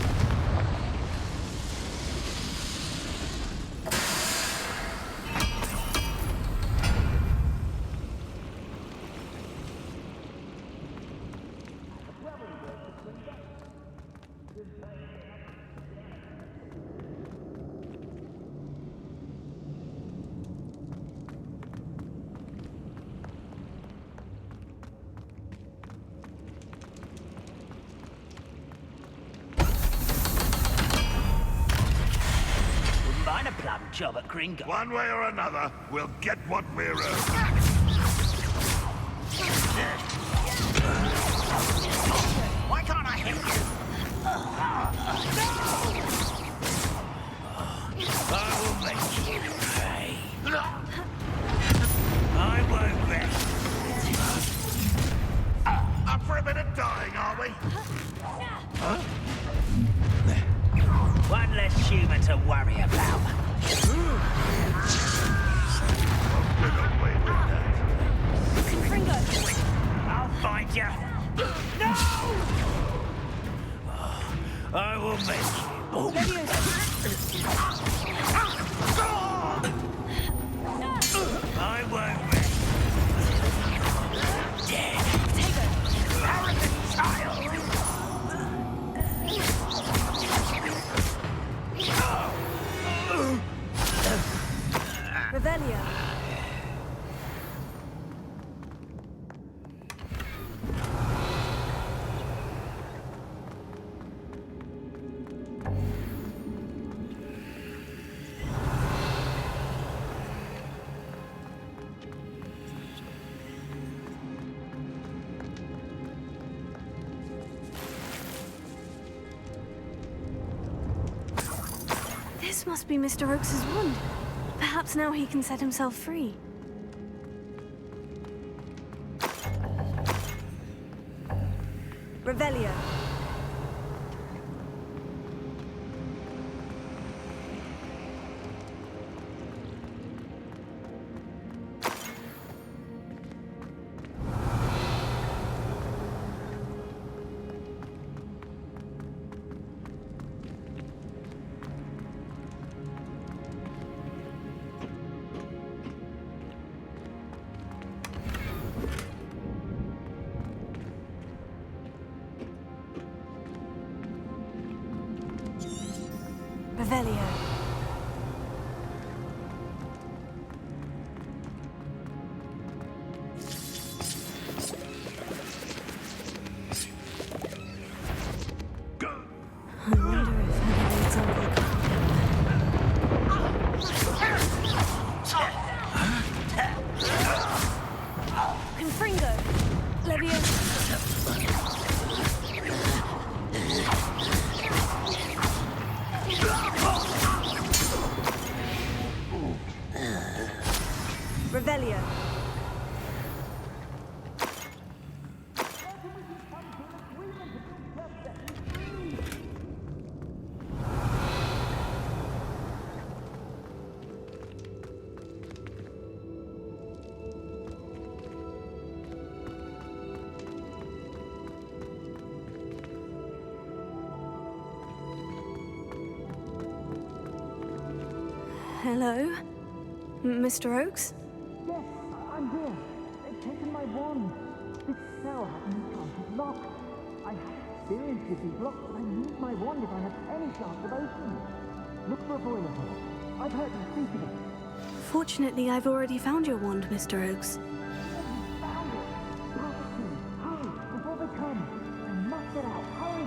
Mine a plum job at Gringo.
One way or another, we'll get what we're owed.
Why can't I hit you? I will make you pay. I won't rest.
Up for a bit of dying, are we?
One less human to worry about.
Get away with that.
Confringo.
I'll find you. No! I will make you. I won't rest. Dead. Arrogant child.
Revelio. This must be Mr. Oakes's wand. Perhaps now he can set himself free. Revelio. Revelio. I wonder if Adelaide's uncle Confringo. Leviosa.
Hello? Mr. Oakes?
Yes, I'm here. They've taken my wand. This cell has an enchanted lock. I have experience with these locks, but I need my wand if I have any chance of opening it. Look for a boiler hole. I've heard them speak of it.
Fortunately, I've already found your wand, Mr. Oakes.
Found it! Prophecy! Hurry, before they come! I must get out, hurry!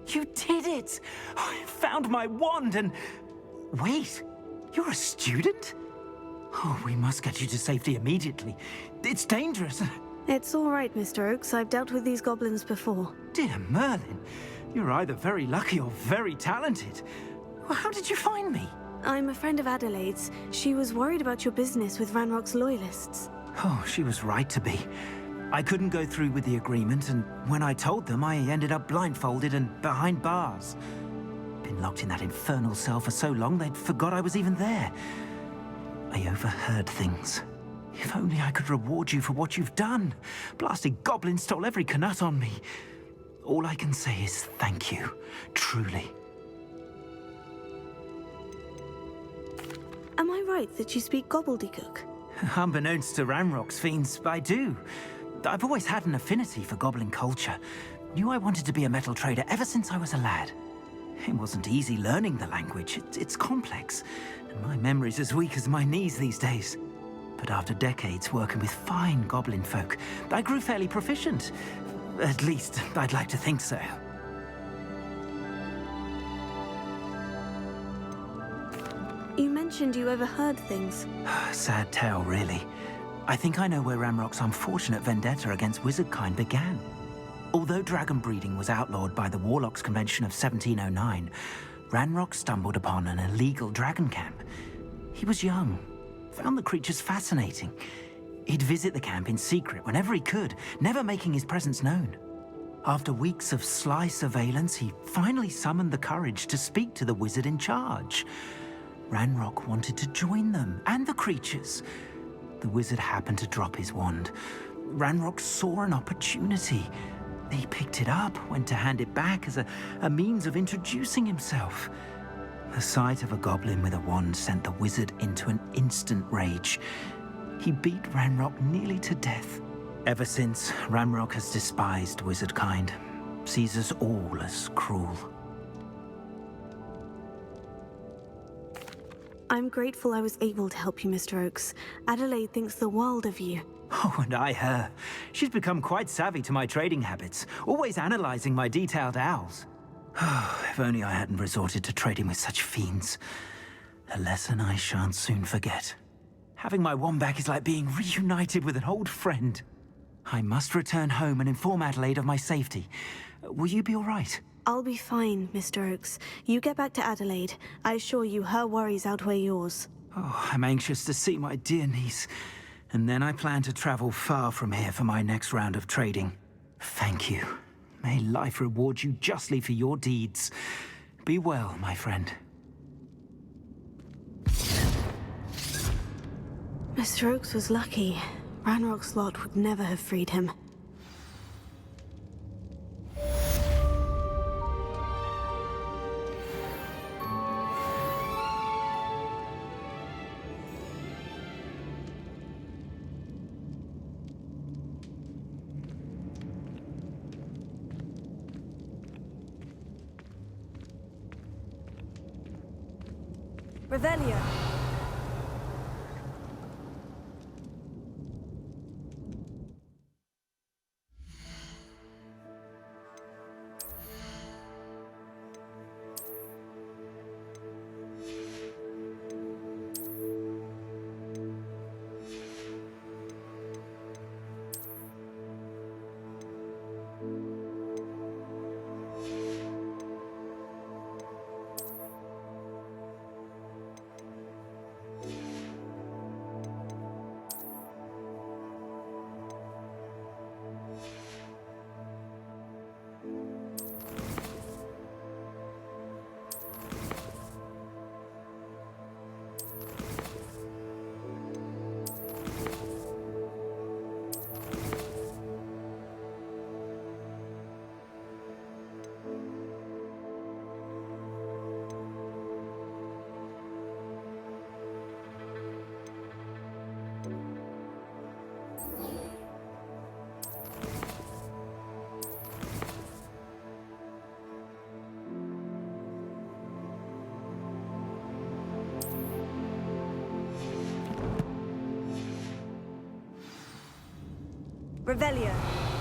You did it! I found my wand and... Wait, you're a student? Oh, we must get you to safety immediately. It's dangerous.
It's all right, Mr. Oakes. I've dealt with these goblins before.
Dear Merlin, you're either very lucky or very talented. Well, how did you find me?
I'm a friend of Adelaide's. She was worried about your business with Ranrock's loyalists.
Oh, she was right to be. I couldn't go through with the agreement, and when I told them, I ended up blindfolded and behind bars. Been locked in that infernal cell for so long, they'd forgot I was even there. I overheard things. If only I could reward you for what you've done. Blasted goblin stole every canut on me. All I can say is thank you, truly.
Am I right that you speak gobbledygook?
Unbeknownst to Ranrock's fiends, I do. I've always had an affinity for goblin culture. Knew I wanted to be a metal trader ever since I was a lad. It wasn't easy learning the language. It's complex, and my memory's as weak as my knees these days. But after decades working with fine goblin folk, I grew fairly proficient. At least, I'd like to think so.
You mentioned you overheard things.
Sad tale, really. I think I know where Ranrock's unfortunate vendetta against wizardkind began. Although dragon breeding was outlawed by the Warlocks Convention of 1709, Ranrock stumbled upon an illegal dragon camp. He was young, found the creatures fascinating. He'd visit the camp in secret whenever he could, never making his presence known. After weeks of sly surveillance, he finally summoned the courage to speak to the wizard in charge. Ranrock wanted to join them, and the creatures. The wizard happened to drop his wand. Ranrock saw an opportunity. He picked it up, went to hand it back as a means of introducing himself. The sight of a goblin with a wand sent the wizard into an instant rage. He beat Ranrock nearly to death. Ever since, Ranrock has despised wizardkind, sees us all as cruel.
I'm grateful I was able to help you, Mr. Oakes. Adelaide thinks the world of you.
Oh, and I her. She's become quite savvy to my trading habits, always analyzing my detailed owls. If only I hadn't resorted to trading with such fiends. A lesson I shan't soon forget. Having my wand back is like being reunited with an old friend. I must return home and inform Adelaide of my safety. Will you be all right?
I'll be fine, Mr. Oakes. You get back to Adelaide. I assure you her worries outweigh yours.
Oh, I'm anxious to see my dear niece. And then I plan to travel far from here for my next round of trading. Thank you. May life reward you justly for your deeds. Be well, my friend.
Mr. Oakes was lucky. Ranrock's lot would never have freed him. Revelio.
Revelio.